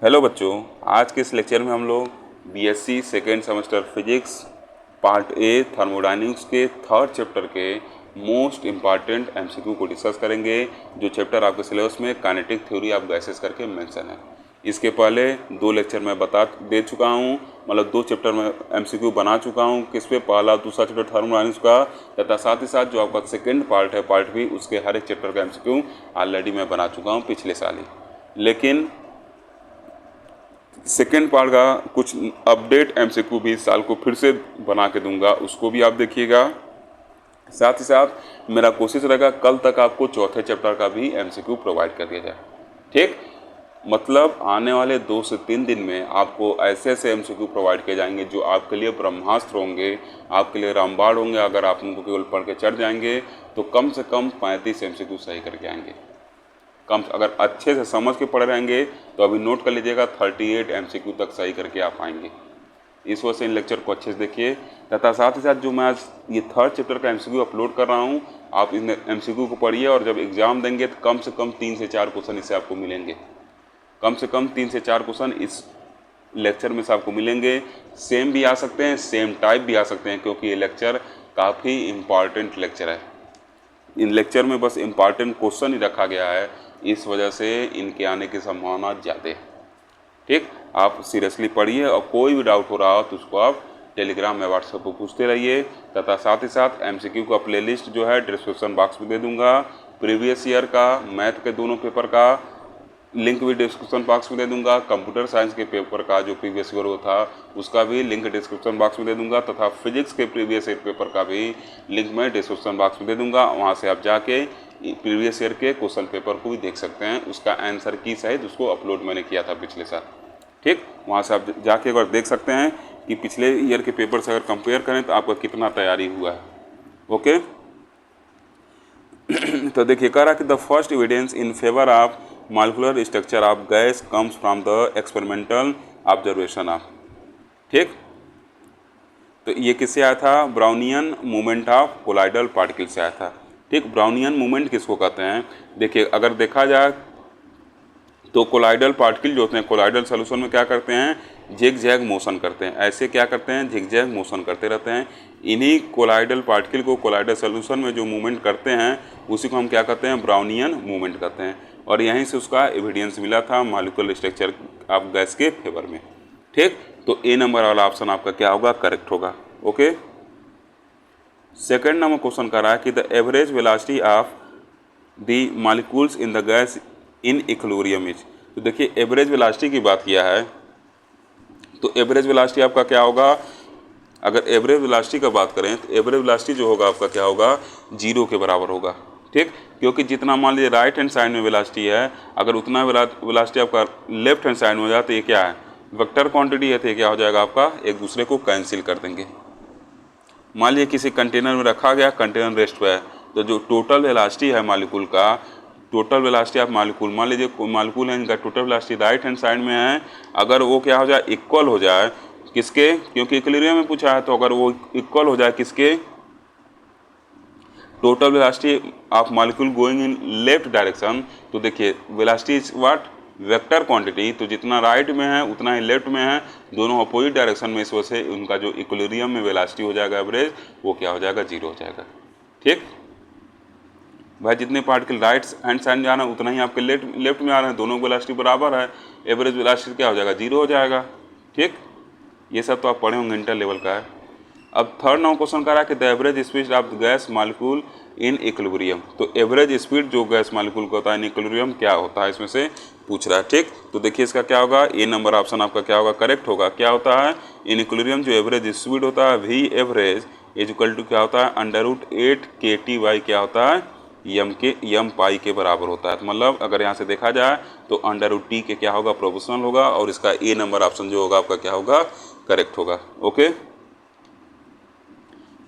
Hello बच्चों, आज के इस लेक्चर में हम लोग BSc second semester physics part A thermodynamics के थर्ड चैप्टर के मोस्ट इम्पॉर्टेंट एमसीक्यू को डिस्कस करेंगे। जो चैप्टर आपके सिलेबस में काइनेटिक थ्योरी ऑफ गैसेस करके मेंशन है। इसके पहले दो लेक्चर मैं बता दे चुका हूँ, मतलब दो चैप्टर में एमसीक्यू बना चुका हूँ। किस पे? पहला दूसरा चैप्टर थर्मोडायनेमिक्स का, तथा साथ ही साथ जो आपका सेकेंड पार्ट है पार्ट बी, उसके हर एक चैप्टर का एमसीक्यू ऑलरेडी मैं बना चुका हूँ पिछले साल ही। लेकिन सेकेंड पार्ट का कुछ अपडेट एमसीक्यू भी इस साल को फिर से बना के दूंगा, उसको भी आप देखिएगा। साथ ही साथ मेरा कोशिश रहेगा कल तक आपको चौथे चैप्टर का भी एमसीक्यू प्रोवाइड कर दिया जाए। ठीक, मतलब आने वाले 2 से 3 दिन में आपको ऐसे ऐसे एमसीक्यू प्रोवाइड किए जाएंगे जो आपके लिए ब्रह्मास्त्र होंगे, आपके लिए रामबाण होंगे। अगर आप उनको केवल पढ़ के चढ़ जाएंगे तो कम से कम 35 एमसीक्यू सही करके आएंगे। अगर अच्छे से समझ के पढ़ रहेंगे तो अभी नोट कर लीजिएगा 38 एमसीक्यू तक सही करके आप आएंगे। इस वजह से इन लेक्चर को अच्छे से देखिए, तथा साथ ही साथ जो मैं आज ये थर्ड चैप्टर का एमसीक्यू अपलोड कर रहा हूँ, आप इन एमसीक्यू को पढ़िए और जब एग्ज़ाम देंगे तो कम से कम 3 से 4 क्वेश्चन इससे आपको मिलेंगे। कम से कम 3 से 4 क्वेश्चन इस लेक्चर में से आपको मिलेंगे। सेम भी आ सकते हैं, सेम टाइप भी आ सकते हैं, क्योंकि ये लेक्चर काफ़ी इम्पॉर्टेंट लेक्चर है। इन लेक्चर में बस इम्पॉर्टेंट क्वेश्चन ही रखा गया है, इस वजह से इनके आने की संभावना ज़्यादा है। ठीक, आप सीरियसली पढ़िए और कोई भी डाउट हो रहा हो तो उसको आप टेलीग्राम या व्हाट्सएप पर पूछते रहिए। तथा साथ ही साथ एमसीक्यू का प्लेलिस्ट जो है डिस्क्रिप्शन बॉक्स में दे दूंगा। प्रीवियस ईयर का मैथ के दोनों पेपर का लिंक भी डिस्क्रिप्शन बॉक्स में दे दूंगा। कंप्यूटर साइंस के पेपर का जो प्रीवियस ईयर था उसका भी लिंक डिस्क्रिप्शन बॉक्स में दे दूंगा, तथा फिजिक्स के प्रीवियस ईयर पेपर का भी लिंक मैं डिस्क्रिप्शन बॉक्स में दे दूंगा। वहाँ से आप जाके प्रीवियस ईयर के क्वेश्चन पेपर को भी देख सकते हैं, उसका आंसर की सहित उसको अपलोड मैंने किया था पिछले साल। ठीक, वहाँ से आप जाके एक बार देख सकते हैं कि पिछले ईयर के पेपर से अगर कंपेयर करें तो आपका कितना तैयारी हुआ है। ओके तो देखिए, कह रहा कि the first evidence in favour of molecular structure of gas comes from the experimental observation of. ठीक, तो ये किससे आया था? Brownian movement of colloidal particle से आया था। ठीक, ब्राउनियन मूवमेंट किसको कहते हैं? देखिए, अगर देखा जाए तो कोलाइडल पार्टिकल जो होते हैं कोलाइडल सॉल्यूशन में क्या करते हैं? झिग झैग मोशन करते हैं। ऐसे क्या करते हैं? झिग झैग मोशन करते रहते हैं। इन्हीं कोलाइडल पार्टिकल को कोलाइडल सॉल्यूशन में जो मूवमेंट करते हैं उसी को हम क्या कहते हैं? ब्राउनियन मूवमेंट कहते हैं। और यहीं से उसका एविडेंस मिला था मॉलिक्यूलर स्ट्रक्चर ऑफ गैस के फेवर में। ठीक, तो ए नंबर वाला ऑप्शन आपका क्या होगा? करेक्ट होगा। ओके, सेकेंड नंबर क्वेश्चन कर रहा है कि the average velocity of the molecules in the gas in equilibrium is. तो देखिए, एवरेज वेलोसिटी की बात किया है तो एवरेज वेलोसिटी आपका क्या होगा? अगर एवरेज वेलोसिटी का बात करें तो एवरेज वेलोसिटी जो होगा आपका क्या होगा? 0 के बराबर होगा। ठीक, क्योंकि जितना मान लीजिए राइट हैंड साइड में वेलोसिटी है, अगर उतना वेलोसिटी आपका लेफ्ट हैंड साइड में हो जाए तो ये क्या है? वेक्टर क्वांटिटी है, तो ये क्या हो जाएगा आपका? एक दूसरे को कैंसिल कर देंगे। मान लीजिए किसी कंटेनर में रखा गया, कंटेनर रेस्ट पे है, तो जो टोटल वेलोसिटी है मॉलिक्यूल का, टोटल वेलोसिटी ऑफ मॉलिक्यूल, मान लीजिए मॉलिक्यूल है इनका total velocity right hand side में है, अगर वो क्या हो जाए? इक्वल हो जाए किसके? क्योंकि इक्विलिब्रियम में पूछा है, तो अगर वो इक्वल हो जाए किसके? Total velocity of molecule going in left direction, तो देखिए velocity is what? Vector quantity. तो जितना राइट में है उतना ही लेफ्ट में है, दोनों अपोजिट डायरेक्शन में, इस वजह से उनका जो इक्विलिब्रियम में वेलोसिटी हो जाएगा एवरेज, वो क्या हो जाएगा? 0 हो जाएगा। ठीक भाई, जितने पार्टिकल राइट हैंड साइड में आ रहे हैं उतना ही आपके लेफ्ट में आ रहे हैं, दोनों वेलोसिटी बराबर है, एवरेज वेलोसिटी क्या हो जाएगा? 0 हो जाएगा। ठीक, ये सब तो आप पढ़े होंगे, इंटर लेवल का है। अब थर्ड नंबर क्वेश्चन कर रहा है कि the average speed of gas molecule in equilibrium. तो एवरेज स्पीड जो गैस मॉलिक्यूल का होता है इन इक्विलिब्रियम क्या होता है, इसमें से पूछ रहा है। ठीक, तो देखिए इसका क्या होगा? ए नंबर ऑप्शन आपका क्या होगा? करेक्ट होगा। क्या होता है? इन इक्विलिब्रियम जो एवरेज स्पीड होता है V average is equal to क्या होता है? √8 kT क्या होता है? यम पाई के बराबर होता है। तो मतलब अगर यहाँ से देखा जाए तो √T के क्या होगा? प्रोपोर्शनल होगा, और इसका ए नंबर ऑप्शन जो होगा आपका क्या होगा? करेक्ट होगा। ओके,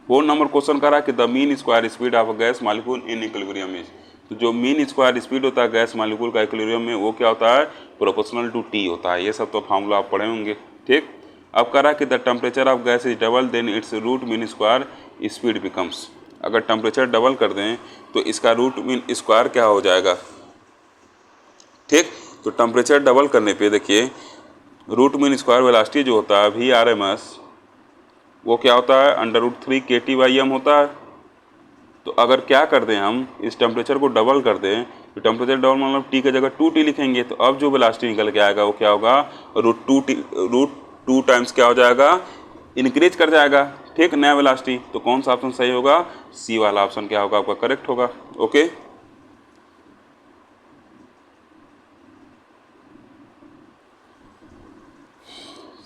4 नंबर क्वेश्चन कर रहा है कि the mean square speed of gas molecule in equilibrium is. तो जो मीन स्क्वायर स्पीड होता है गैस मॉलिक्यूल का इक्विलिब्रियम में, वो क्या होता है? प्रोपोर्शनल टू टी होता है। ये सब तो फॉर्मूला आप पढ़े होंगे। ठीक, अब कह रहा है कि the temperature of gas is double then its root mean square speed becomes. अगर टेम्परेचर डबल कर दें तो इसका रूट मीन स्क्वायर क्या हो जाएगा? ठीक, तो टेम्परेचर डबल करने पे देखिए रूट मीन स्क्वायर वेलोसिटी जो होता है VRMS वो क्या होता है √3 kT/m होता है। तो अगर क्या कर दें हम इस टेम्परेचर को डबल कर दें तो टेम्परेचर डबल मतलब T की जगह 2T लिखेंगे, तो अब जो वेलोसिटी निकल के आएगा वो क्या होगा √2 टाइम्स क्या हो जाएगा इंक्रीज कर जाएगा, ठीक, नया वेलोसिटी। तो कौन सा ऑप्शन सही होगा, सी वाला ऑप्शन क्या होगा आपका करेक्ट होगा। ओके,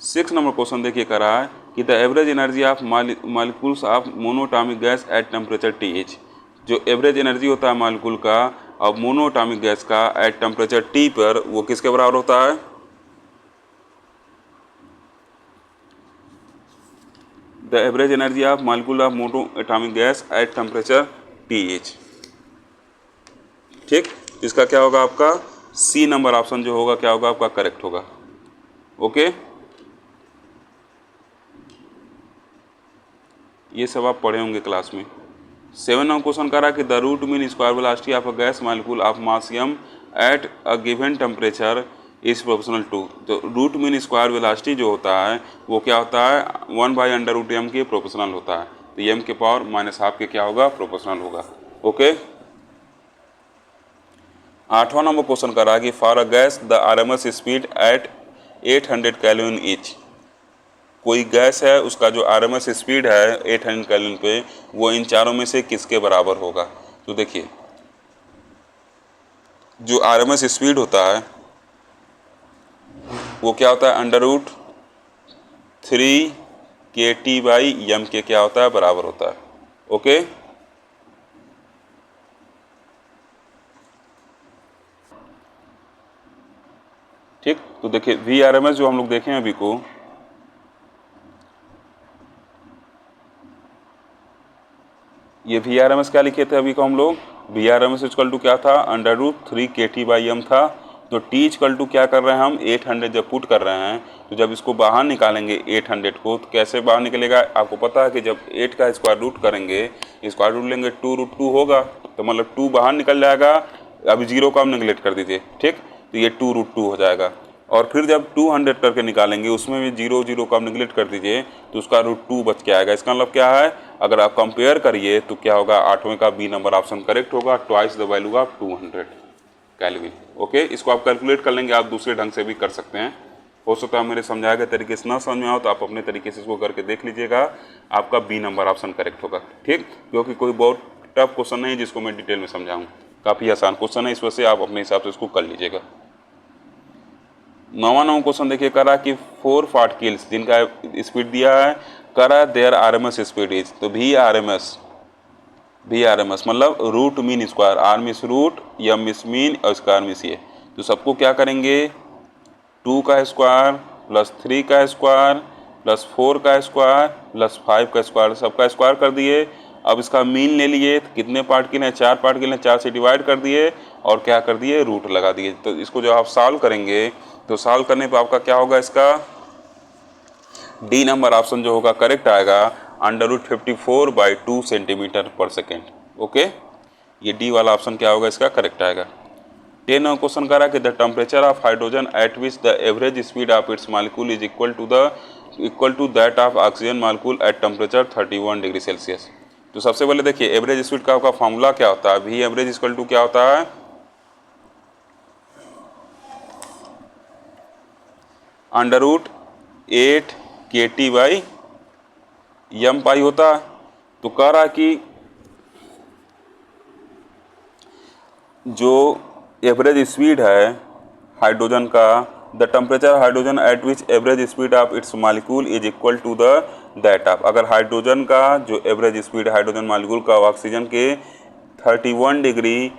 6 नंबर क्वेश्चन देखिए कर रहा है कि the average energy of molecules of monoatomic gas at temperature TH, जो एवरेज एनर्जी होता है मॉलिक्यूल का और मोनोटॉमिक गैस का एट टेम्परेचर T पर वो किसके बराबर होता है, the average energy of molecule of monoatomic gas at temperature TH, ठीक। इसका क्या होगा आपका सी नंबर ऑप्शन जो होगा क्या होगा आपका करेक्ट होगा। ओके, ये सब आप पढ़े होंगे क्लास में। 7 नंबर क्वेश्चन कह रहा है कि the root mean square velocity of a gas molecule of mass m at a given temperature is proportional to, तो रूट मीन स्क्वायर वेलोसिटी जो होता है वो क्या होता है 1/√m के प्रोपोर्शनल होता है, तो m के पावर -½ के क्या होगा प्रोपोर्शनल होगा। ओके, 8वां नंबर क्वेश्चन कर रहा है कि for a gas the RMS speed at 800 kelvin each, कोई गैस है उसका जो RMS स्पीड है 800 केल्विन पे वो इन चारों में से किसके बराबर होगा। तो देखिए जो RMS स्पीड होता है वो क्या होता है √3 kT/m के क्या होता है बराबर होता है। ओके, ठीक। तो देखिए VRMS जो हम लोग देखें अभी को, ये VRMS क्या लिखे थे अभी को हम लोग, VRMS इक्वल टू क्या था √3 kT/m था। तो T इक्वल टू क्या कर रहे हैं हम 800 जब पुट कर रहे हैं तो जब इसको बाहर निकालेंगे 800 को तो कैसे बाहर निकलेगा, आपको पता है कि जब 8 का स्क्वायर रूट करेंगे स्क्वायर रूट लेंगे 2√2 होगा, तो मतलब 2 बाहर निकल जाएगा, अभी 0 को आप निगलेक्ट कर दीजिए, ठीक। तो ये 2√2 हो जाएगा और फिर जब 200 करके निकालेंगे उसमें भी 0 को आप निगलेक्ट कर दीजिए तो उसका √2 बच के आएगा। इसका मतलब क्या है, अगर आप कंपेयर करिए तो क्या होगा 8वें का बी नंबर ऑप्शन करेक्ट होगा, twice the value of 200 kelvin. Okay, इसको आप कैलकुलेट कर लेंगे, आप दूसरे ढंग से भी कर सकते हैं, हो सकता है मेरे समझाए गए तरीके से ना समझ में आओ तो आप अपने तरीके से इसको करके देख लीजिएगा, आपका बी नंबर ऑप्शन करेक्ट होगा, ठीक। क्योंकि कोई बहुत टफ क्वेश्चन नहीं जिसको मैं डिटेल में समझाऊँ, काफ़ी आसान क्वेश्चन है, इस वजह से आप अपने हिसाब से इसको कर लीजिएगा। 9वां नंबर क्वेश्चन देखिए करा कि 4 पार्टिकल्स जिनका स्पीड दिया है करा देयर RMS स्पीड इज, तो VRMS मतलब root mean square, R means root, M means mean और स्क्वायर मिस ये, तो सबको क्या करेंगे 2 का स्क्वायर प्लस 3 का स्क्वायर प्लस 4 का स्क्वायर प्लस 5 का स्क्वायर, सबका स्क्वायर कर दिए। अब इसका मीन ले लिए, तो कितने पार्टिकल हैं 4 पार्टिकल हैं, 4 से डिवाइड कर दिए और क्या कर दिए रूट लगा दिए। तो इसको जब आप सॉल्व करेंगे तो सॉल्व करने पर आपका क्या होगा, इसका डी नंबर ऑप्शन जो होगा करेक्ट आएगा √54/2 सेंटीमीटर पर सेकेंड। ओके, ये डी वाला ऑप्शन क्या होगा इसका करेक्ट आएगा। 10 नंबर क्वेश्चन कर रहा है कि the temperature of hydrogen at which the average speed of its molecule is equal to that of oxygen molecule at temperature 31 degree Celsius. तो सबसे पहले देखिए एवरेज स्पीड का आपका फॉर्मूला क्या होता है, V एवरेज इक्वल टू क्या होता है √8 kT/m पाई होता है। तो कह रहा कि जो एवरेज स्पीड है हाइड्रोजन का, the temperature hydrogen at which average speed of its molecule is equal to the that of, अगर हाइड्रोजन का जो एवरेज स्पीड हाइड्रोजन मॉलिक्यूल का ऑक्सीजन के 31 डिग्री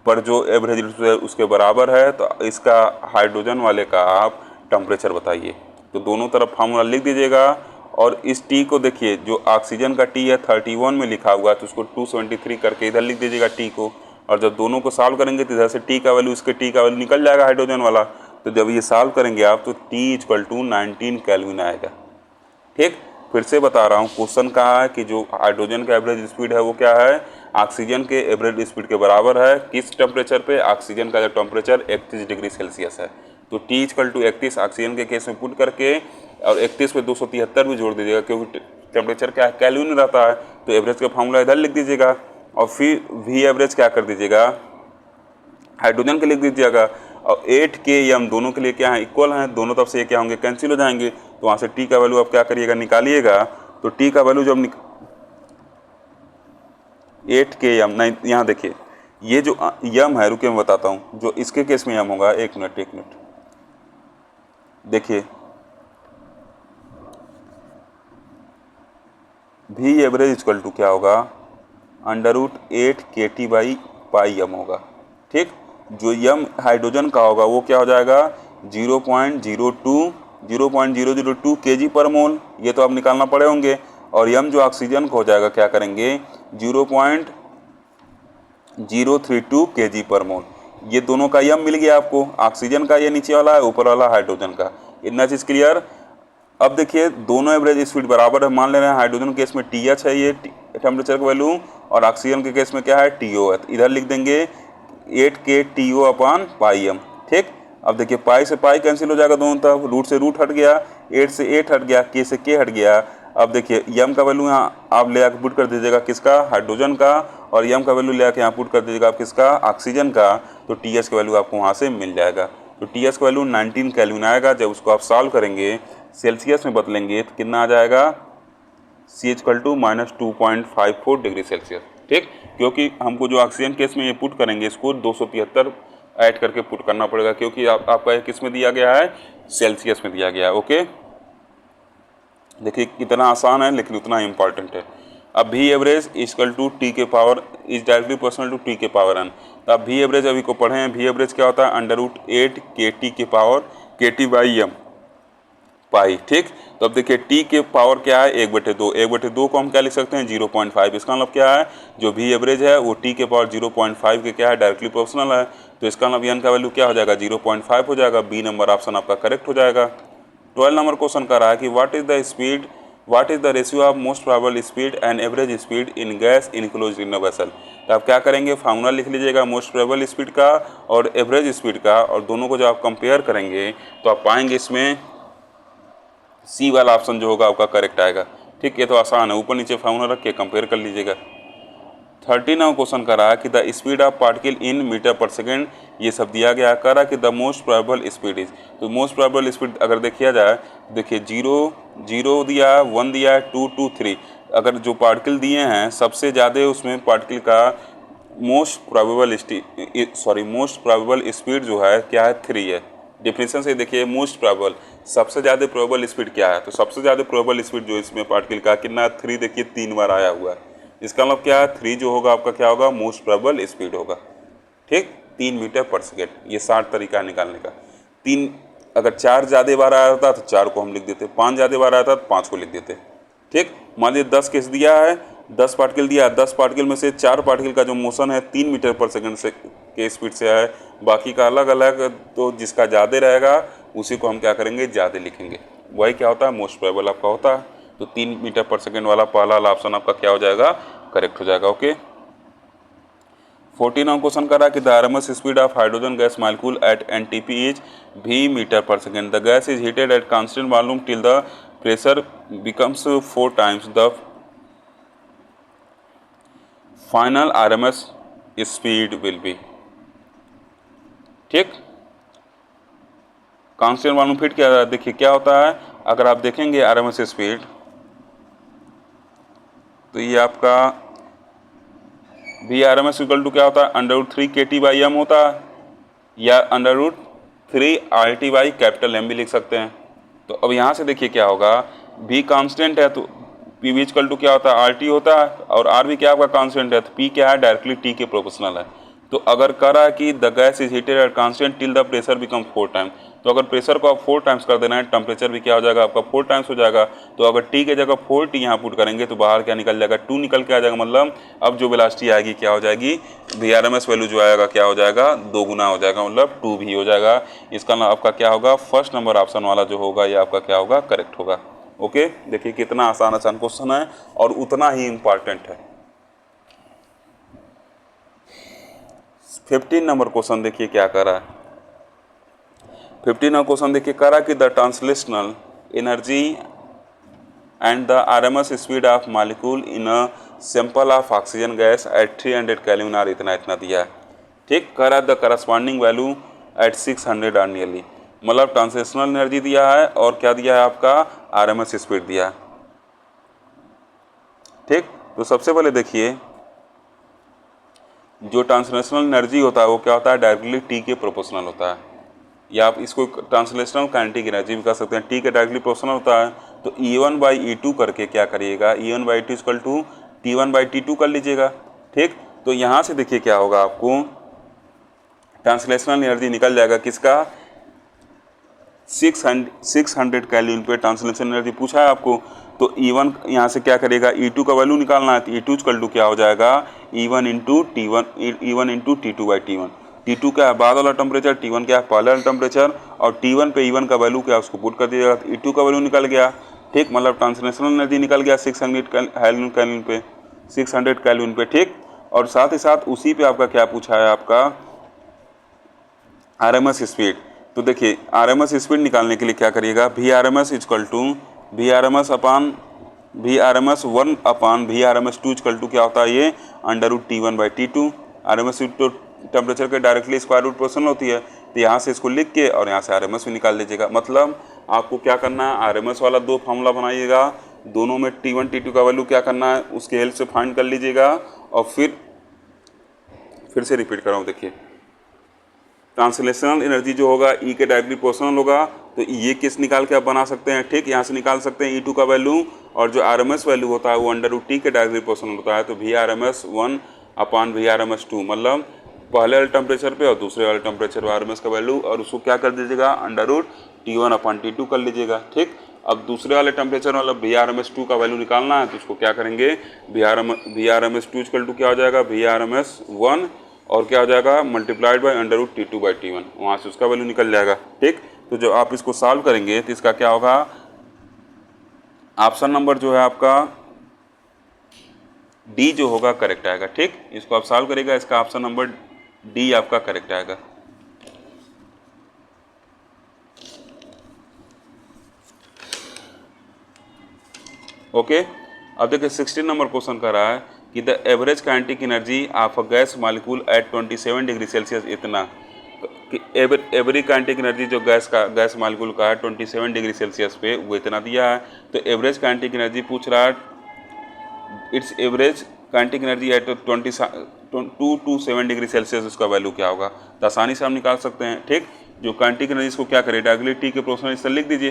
पर जो एवरेज उसके बराबर है, तो इसका हाइड्रोजन वाले का आप टेम्परेचर बताइए। तो दोनों तरफ फार्मूला लिख दीजिएगा और इस टी को देखिए जो ऑक्सीजन का टी है 31 में लिखा हुआ है तो उसको 273 करके इधर लिख दीजिएगा टी को, और जब दोनों को सॉल्व करेंगे तो इधर से टी का वैल्यू इसके टी का वैल्यू निकल जाएगा हाइड्रोजन वाला। तो जब ये सॉल्व करेंगे आप तो टी इक्वल टू 19 केल्विन आएगा, ठीक। फिर से बता रहा हूँ क्वेश्चन कहा है कि जो हाइड्रोजन का एवरेज स्पीड है वो क्या है ऑक्सीजन के एवरेज स्पीड के बराबर है किस टेम्परेचर पे, ऑक्सीजन का जो टेम्परेचर 31 डिग्री सेल्सियस है। तो T इक्वल टू 31 ऑक्सीजन के केस में पुट करके और 31 पे 273 भी जोड़ दीजिएगा क्योंकि टेम्परेचर क्या है, केल्विन रहता है, तो एवरेज का फॉर्मूला इधर लिख दीजिएगा और फिर वी एवरेज क्या कर दीजिएगा, हाइड्रोजन के लिख दीजिएगा और 8 के m दोनों के लिए क्या है, इक्वल हैं, दोनों तरफ से क्या होंगे, कैंसिल हो जाएंगे। तो वहाँ से T का वैल्यू आप क्या करिएगा, निकालिएगा। तो T का वैल्यू जब 8 के m, नहीं यहाँ देखिए ये जो m है, रुकिए मैं बताता हूँ, जो इसके केस में m होगा, एक मिनट देखिए, V एवरेज इक्वल टू क्या होगा, √8 kT/πm होगा। ठीक, जो m हाइड्रोजन का होगा वो क्या हो जाएगा, 0.002 kg/mol, ये तो आप निकालना पड़े होंगे। और m जो ऑक्सीजन का हो जाएगा क्या करेंगे, 0.032 kg/mol। ये दोनों का m मिल गया आपको, ऑक्सीजन का ये नीचे वाला है, ऊपर वाला हाइड्रोजन का। इतना चीज़ क्लियर। अब देखिए दोनों एवरेज स्पीड बराबर है, मान ले रहे हैं हाइड्रोजन केस में TH है ये टेम्परेचर का वैल्यू, और ऑक्सीजन के केस में क्या है, TO है। इधर लिख देंगे 8 के TO/πm। ठीक, अब देखिए पाई से पाई कैंसिल हो जाएगा दोनों तरफ, रूट से रूट हट गया, 8 से 8 हट गया, के से के हट गया। अब देखिए m का वैल्यू यहाँ आप ले आके पुट कर दीजिएगा किसका, हाइड्रोजन का, और m का वैल्यू ले आके यहाँ पुट कर दीजिएगा आप किसका, ऑक्सीजन का। तो TH का वैल्यू आपको वहाँ से मिल जाएगा। तो TH का वैल्यू 19 केल्विन आएगा। जब उसको आप सॉल्व करेंगे सेल्सियस में बदलेंगे तो कितना आ जाएगा, C equal to -2.54 degree Celsius. ठीक, क्योंकि हमको जो ऑक्सीजन केस में ये पुट करेंगे इसको 273 ऐड करके पुट करना पड़ेगा, क्योंकि आपका ये किस में दिया गया है, सेल्सियस में दिया गया है। ओके, देखिए कितना आसान है लेकिन उतना इम्पॉर्टेंट है। अब V average equal to T के power is directly proportional to T के पावर n। तो अब V एवरेज अभी को पढ़े हैं, V एवरेज क्या होता है, √8 kT के पावर kT/m पाई। ठीक, तो अब देखिए T के पावर क्या है, 1/2। 1/2 को हम क्या लिख सकते हैं, 0.5। इसका मतलब क्या है, जो V एवरेज है वो T के पावर 0.5 के क्या है, डायरेक्टली प्रोपोर्शनल है। तो इसका मतलब n का वैल्यू क्या हो जाएगा, 0.5 हो जाएगा। बी नंबर ऑप्शन आपका करेक्ट हो जाएगा। 12 नंबर क्वेश्चन कर रहा है कि what is the ratio of most probable speed and average speed in gas enclosed in a vessel. तो आप क्या करेंगे, फार्मूला लिख लीजिएगा मोस्ट प्रोबेबल स्पीड का और एवरेज स्पीड का, और दोनों को जब आप कंपेयर करेंगे तो आप पाएंगे इसमें सी वाला ऑप्शन जो होगा आपका करेक्ट आएगा। ठीक, ये तो आसान है, ऊपर नीचे फार्मूला रख के कंपेयर कर लीजिएगा। 13वां क्वेश्चन कर रहा है कि the speed of particle in metre per second, ये सब दिया गया। कह रहा है कि the most probable speed is, तो मोस्ट प्रोबेबल स्पीड अगर देखिया जाए, देखिए 0 दिया है, 1 दिया है, 2 2 3। अगर जो पार्टिकल दिए हैं सबसे ज़्यादा उसमें पार्टिकल का मोस्ट प्रोबेबल स्पीड जो है क्या है, 3 है। डिफिनेशन से देखिए मोस्ट प्रोबेबल, सबसे ज़्यादा प्रोबेबल स्पीड क्या है, तो सबसे ज़्यादा प्रोबेबल स्पीड जो इसमें पार्टिकल का कितना है, 3। देखिए 3 बार आया हुआ है, इसका मतलब क्या है, 3 जो होगा आपका क्या होगा, मोस्ट प्रोबेबल स्पीड होगा। ठीक, 3 मीटर पर सेकेंड, ये 60 तरीका है निकालने का। 3 अगर 4 ज़्यादा बार आया होता तो 4 को हम लिख देते, 5 ज़्यादा बार आया था तो 5 को लिख देते। ठीक, मान लीजिए 10 केस दिया है, 10 पार्टिकल दिया है, 10 पार्टिकल में से 4 पार्टिकल का जो मोशन है 3 मीटर पर सेकेंड से के स्पीड से है, बाकी का अलग अलग, तो जिसका ज़्यादा रहेगा उसी को हम क्या करेंगे, ज़्यादा लिखेंगे। वही क्या होता है, मोस्ट प्रोबेबल आपका होता है। तो 3 मीटर पर सेकेंड वाला पहला वाला ऑप्शन आपका क्या हो जाएगा, करेक्ट हो जाएगा। ओके, 14वां क्वेश्चन कर रहा है कि the RMS speed of hydrogen gas molecule at NTP is V metre per second. The gas is heated at constant volume till the pressure becomes 4 times the final RMS speed will be. ठीक, constant volume फिट क्या, देखिए क्या होता है, अगर आप देखेंगे RMS स्पीड तो ये आपका VRMS इक्वल टू क्या होता है, √3 kT/m होता है, या √3 RT/M भी लिख सकते हैं। तो अब यहाँ से देखिए क्या होगा, V कांस्टेंट है तो PV इक्वल टू क्या होता है, RT होता है, और R भी क्या आपका कांस्टेंट है तो P क्या है, डायरेक्टली T के प्रोपोर्शनल है। तो अगर कह रहा है कि the gas is heated at constant till the pressure become 4 time, तो अगर प्रेशर को आप 4 टाइम्स कर देना है, टेम्परेचर भी क्या हो जाएगा आपका 4 टाइम्स हो जाएगा। तो अगर T के जगह 4T यहाँ पुट करेंगे तो बाहर क्या निकल जाएगा, 2 निकल के आ जाएगा। मतलब अब जो वेलोसिटी आएगी क्या हो जाएगी, VRMS वैल्यू जो आएगा क्या हो जाएगा, 2 गुना हो जाएगा, मतलब 2 भी हो जाएगा। इसका आपका क्या होगा, फर्स्ट नंबर ऑप्शन वाला जो होगा ये आपका क्या होगा, करेक्ट होगा। ओके, देखिए कितना आसान क्वेश्चन है और उतना ही इम्पॉर्टेंट है। 15 नंबर क्वेश्चन देखिए क्या करा है। 15 नंबर क्वेश्चन देखिए करा कि the translational energy and the RMS speed of molecule in a sample of oxygen gas at 300 kelvin are इतना इतना दिया है। ठीक, करा the corresponding value at 600 are nearly, मतलब ट्रांसलेशनल एनर्जी दिया है और क्या दिया है आपका RMS स्पीड दिया है। ठीक, तो सबसे पहले देखिए जो ट्रांसलेशनल एनर्जी होता है वो क्या होता है, डायरेक्टली टी के प्रोपोर्शनल होता है, या आप इसको ट्रांसलेशनल काइनेटिक एनर्जी भी कह सकते हैं। टी के डायरेक्टली प्रोपोर्शनल होता है, तो E1/E2 करके क्या करिएगा, E1/E2 इक्वल टू T1/T2 कर लीजिएगा। ठीक, तो यहाँ से देखिए क्या होगा, आपको ट्रांसलेशनल एनर्जी निकल जाएगा किसका, 600 केल्विन पे ट्रांसलेशनल एनर्जी पूछा है आपको। तो E1 यहाँ से क्या करेगा, E2 का वैल्यू निकालना है, तो E2 इक्वल टू क्या हो जाएगा, E1 इंटू T1 T2 क्या है बाद वाला टेम्परेचर, T1 क्या है पहला वाला टेम्परेचर, और T1 पे E1 का वैल्यू क्या है उसको पुट कर दीजिएगा, तो E2 का वैल्यू निकल गया। ठीक, मतलब ट्रांसलेशनल एनर्जी निकल गया 600 केल्विन पे। ठीक, और साथ ही साथ उसी पे आपका क्या पूछा है, आपका RMS स्पीड। तो देखिए RMS स्पीड निकालने के लिए क्या करिएगा, VRMS equal to VRMS 1/VRMS 2 equal to क्या होता है ये √T1/T2। RMS तो टेम्परेचर के डायरेक्टली स्क्वायर रूट पोर्शन होती है, तो यहाँ से इसको लिख के और यहाँ से RMS भी निकाल लीजिएगा। मतलब आपको क्या करना है, RMS वाला दो फॉर्मूला बनाइएगा, दोनों में T1 T2 का वैल्यू क्या करना है उसके हेल्प से फाइंड कर लीजिएगा, और फिर से रिपीट कर रहा हूँ। देखिए ट्रांसलेशनल एनर्जी जो होगा ई के डायरेक्टली प्रोपोर्शनल होगा, तो ये किस निकाल के आप बना सकते हैं। ठीक, यहाँ से निकाल सकते हैं E2 का वैल्यू, और जो RMS वैल्यू होता है वो √T के डायरेक्टली प्रोपोर्शनल होता है, तो VRMS 1/VRMS 2, मतलब पहले वाले टेम्परेचर पे और दूसरे वाले टेम्परेचर पे RMS का वैल्यू, और उसको क्या कर दीजिएगा √T1/T2 कर लीजिएगा। ठीक, अब दूसरे वाले टेम्परेचर मतलब VRMS 2 का वैल्यू निकालना है, तो उसको क्या करेंगे, VRMS 2 इक्वल टू क्या हो जाएगा, VRMS 1 और क्या हो जाएगा मल्टीप्लाइड बाई √T2/T1, वहाँ से उसका वैल्यू निकल जाएगा। ठीक, तो जब आप इसको सॉल्व करेंगे तो इसका क्या होगा, ऑप्शन नंबर जो है आपका डी जो होगा करेक्ट आएगा। ठीक, इसको आप सॉल्व करेगा, इसका ऑप्शन नंबर डी आपका करेक्ट आएगा। ओके, अब देखिए 16 नंबर क्वेश्चन कर रहा है कि the average kinetic energy of a gas molecule eight 27 degree Celsius इतना, कि एवरी काइनेटिक एनर्जी जो गैस मॉलिक्यूल का है 27 डिग्री सेल्सियस पे वो इतना दिया है। तो एवरेज काइनेटिक एनर्जी पूछ रहा है, it's average kinetic energy at 2 to 7 degree Celsius, उसका वैल्यू क्या होगा, तो आसानी से हम निकाल सकते हैं। ठीक, जो काइनेटिक एनर्जी इसको क्या करें, डायरेक्टली टी के प्रोपोर्शनल इससे लिख दीजिए।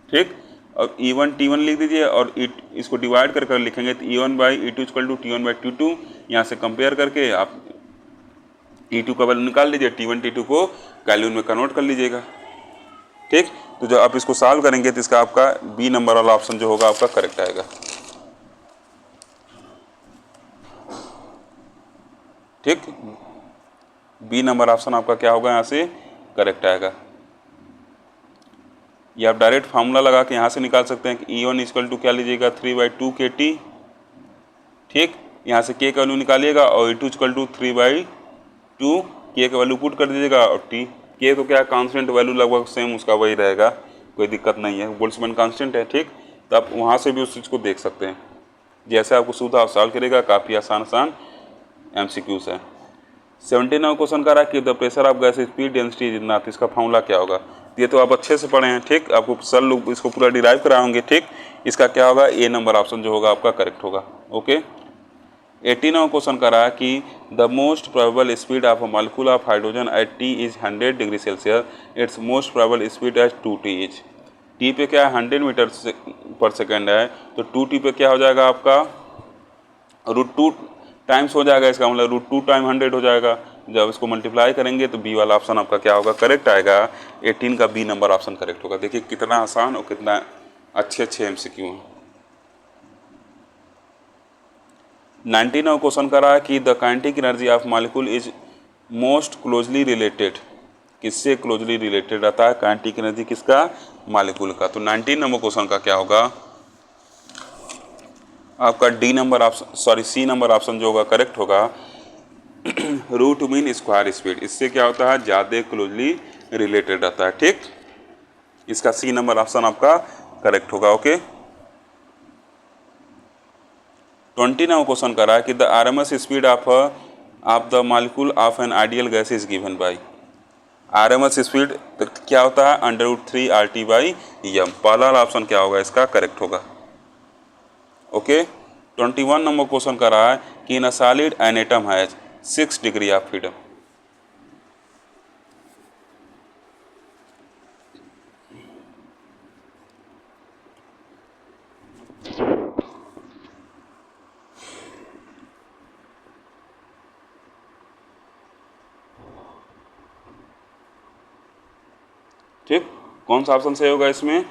ठीक, और E1 T1 लिख दीजिए, और इसको डिवाइड कर लिखेंगे, तो E1/E2 इक्वल टू T1/T2, यहाँ से कंपेयर करके आप E2 का वैल्यू निकाल लीजिए, T1 T2 को केल्विन में कन्वर्ट कर लीजिएगा। ठीक, तो जब आप इसको सॉल्व करेंगे तो इसका आपका बी नंबर वाला ऑप्शन जो होगा आपका करेक्ट आएगा। ठीक, बी नंबर ऑप्शन आपका क्या होगा, यहाँ से करेक्ट आएगा। ये आप डायरेक्ट फार्मूला लगा के यहाँ से निकाल सकते हैं कि E1 इक्वल टू क्या लीजिएगा 3/2 KT। ठीक, यहाँ से K का वैल्यू निकालिएगा, और E2 इक्वल टू 3/2 K का वैल्यू पुट कर दीजिएगा, और K तो क्या कांस्टेंट वैल्यू लगभग सेम उसका वही रहेगा, कोई दिक्कत नहीं है, बोल्ट्जमैन कांस्टेंट है। ठीक, तो आप वहाँ से भी उस चीज़ को देख सकते हैं, जैसे आपको सुविधा सॉल्व करेगा, काफ़ी आसान MCQs है। 17वां क्वेश्चन कर रहा है कि the pressure of gas speed density is not, इसका फॉर्मूला क्या होगा, ये तो आप अच्छे से पढ़े हैं। ठीक, आपको सर लोग इसको पूरा डिराइव कराएंगे। ठीक, इसका क्या होगा, ए नंबर ऑप्शन जो होगा आपका करेक्ट होगा। ओके, 18वां क्वेश्चन कर रहा है कि the most probable speed of a molecule of hydrogen at T is 100 degree Celsius, it's most probable speed at 2T is. T पे क्या है 100 मीटर पर सेकेंड है, तो 2T पे क्या हो जाएगा आपका √2 टाइम्स हो जाएगा, इसका मतलब √2 टाइम 100 हो जाएगा। जब इसको मल्टीप्लाई करेंगे तो बी वाला ऑप्शन आपका क्या होगा, करेक्ट आएगा। 18 का बी नंबर ऑप्शन करेक्ट होगा। देखिए कितना आसान और कितना अच्छे MCQ हैं। 19वां क्वेश्चन कर रहा है कि the kinetic energy of molecule is most closely related, किससे क्लोजली रिलेटेड रहता है काइनेटिक एनर्जी किसका, मॉलिक्यूल का। तो 19 नंबर क्वेश्चन का क्या होगा आपका D number option, sorry C number option जो होगा करेक्ट होगा। रूट मीन स्क्वायर स्पीड, इससे क्या होता है, ज़्यादा क्लोजली रिलेटेड रहता है। ठीक, इसका सी नंबर ऑप्शन आपका करेक्ट होगा। ओके, 29 क्वेश्चन करा है कि the RMS speed of the molecule of an ideal gas is given by. RMS speed क्या होता है, √3 RT बाई एम। पहला ऑप्शन क्या होगा, इसका करेक्ट होगा। ओके, 21 नंबर क्वेश्चन कर रहा है कि in a solid an atom has 6 degree of freedom. ठीक, कौन सा ऑप्शन सही होगा इसमें,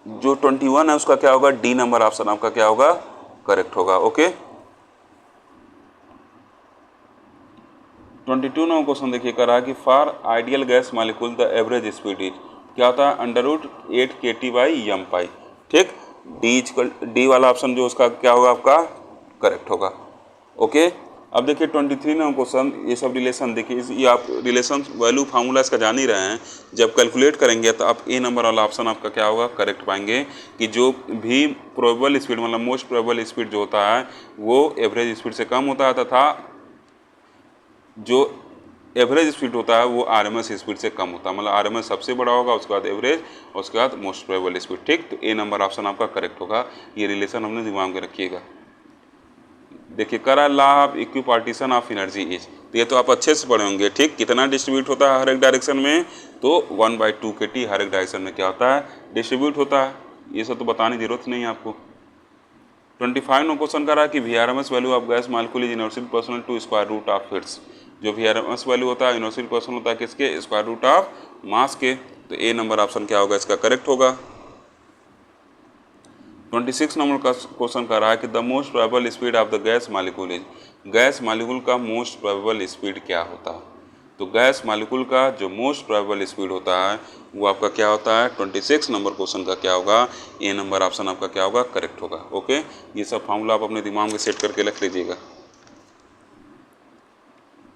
जो 21 है उसका क्या होगा, डी नंबर ऑप्शन आपका क्या होगा, करेक्ट होगा। ओके, 22 नंबर क्वेश्चन देखिए करा कि for ideal gas molecule the average speed is, क्या होता है, √8 kT बाई एम पाई। ठीक, डी वाला ऑप्शन जो उसका क्या होगा आपका करेक्ट होगा। ओके, अब देखिए 23 नंबर क्वेश्चन, ये सब रिलेशन देखिए, ये आप रिलेशन वैल्यू फार्मूला इसका जान ही रहे हैं। जब कैलकुलेट करेंगे तो आप ए नंबर वाला ऑप्शन आपका क्या होगा, करेक्ट पाएंगे कि जो भी प्रोबेबल स्पीड मतलब मोस्ट प्रोबेबल स्पीड जो होता है वो एवरेज स्पीड से कम होता है, तथा जो एवरेज स्पीड होता है वो RMS स्पीड से कम होता है। मतलब RMS सबसे बड़ा होगा, उसके बाद एवरेज और उसके बाद मोस्ट प्रोबेबल स्पीड। ठीक, तो ए नंबर ऑप्शन आपका करेक्ट होगा। ये रिलेशन हमने दिमाग में रखिएगा। देखिए करा law of equipartition of energy is, तो ये तो आप अच्छे से पढ़े होंगे। ठीक, कितना डिस्ट्रीब्यूट होता है हर एक डायरेक्शन में, तो 1/2 kT हर एक डायरेक्शन में क्या होता है, डिस्ट्रीब्यूट होता है। ये सब तो बताने की जरूरत नहीं है आपको। 25 नो क्वेश्चन करा कि VRMS value of gas molecule is universal proportional to square root of its. जो VRMS वैल्यू होता है यूनिवर्सल पर्सनल होता है किसके, स्क्वायर रूट ऑफ मास के। तो ए नंबर ऑप्शन क्या होगा, इसका करेक्ट होगा। 26 नंबर का क्वेश्चन कर रहा है कि the most probable speed of the gas molecule is, gas molecule का मोस्ट प्रोबेबल स्पीड क्या होता है। तो गैस मॉलिक्यूल का जो मोस्ट प्रोबेबल स्पीड होता है वो आपका क्या होता है, 26 नंबर क्वेश्चन का क्या होगा, ए नंबर ऑप्शन आपका क्या होगा, करेक्ट होगा। ओके, ये सब फॉर्मूला आप अपने दिमाग में सेट करके रख लीजिएगा।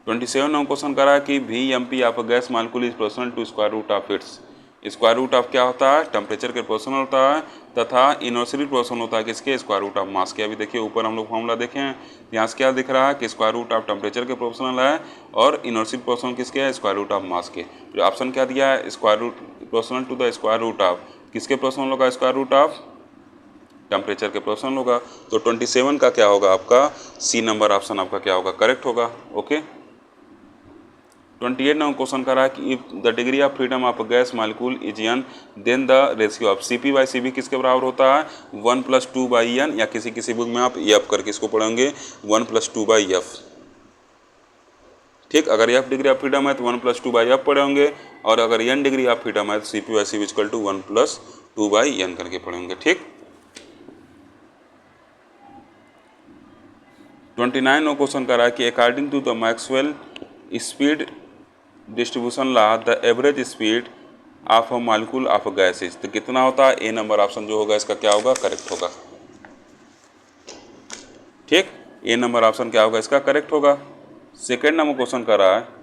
27 नंबर क्वेश्चन कर रहा है कि VMP of gas molecule is proportional to square root of its. Square root of क्या होता है, टेम्परेचर के प्रोपोर्शनल होता है, तथा इनवर्सली प्रोपोर्शनल होता है किसके, स्क्वायर रूट ऑफ मास के। अभी देखिए ऊपर हम लोग फॉर्मूला देखे हैं, यहाँ से क्या दिख रहा है कि स्क्वायर रूट ऑफ टेम्परेचर के प्रोपोर्शनल है और इनवर्सली प्रोपोर्शनल किसके है, स्क्वायर रूट ऑफ मास के। तो ऑप्शन क्या दिया है, square root proportional to the square root of किसके प्रोपोर्शनल होगा, स्क्वायर रूट ऑफ टेम्परेचर के प्रोपोर्शनल होगा। तो 27 का क्या होगा आपका, सी नंबर ऑप्शन आपका क्या होगा, करेक्ट होगा। ओके, 28 नंबर क्वेश्चन कर रहा है कि if the degree of freedom of gas molecule is n then the ratio of CP/CV किसके बराबर होता है, 1+2/n, या किसी बुक में आप F करके इसको पढ़ेंगे 1+2/F। ठीक, अगर F डिग्री ऑफ फ्रीडम है तो 1+2/F पढ़े होंगे, और अगर n डिग्री ऑफ फ्रीडम है तो CP/CV इक्वल टू 1+2/n करके पढ़े होंगे। ठीक, 29 नंबर क्वेश्चन कर रहा है कि according to the Maxwell speed distribution law the average speed of a molecule of gases, तो कितना होता है, ए नंबर ऑप्शन जो होगा इसका क्या होगा, करेक्ट होगा। ठीक, ए नंबर ऑप्शन क्या होगा, इसका करेक्ट होगा। सेकेंड नंबर क्वेश्चन कर रहा है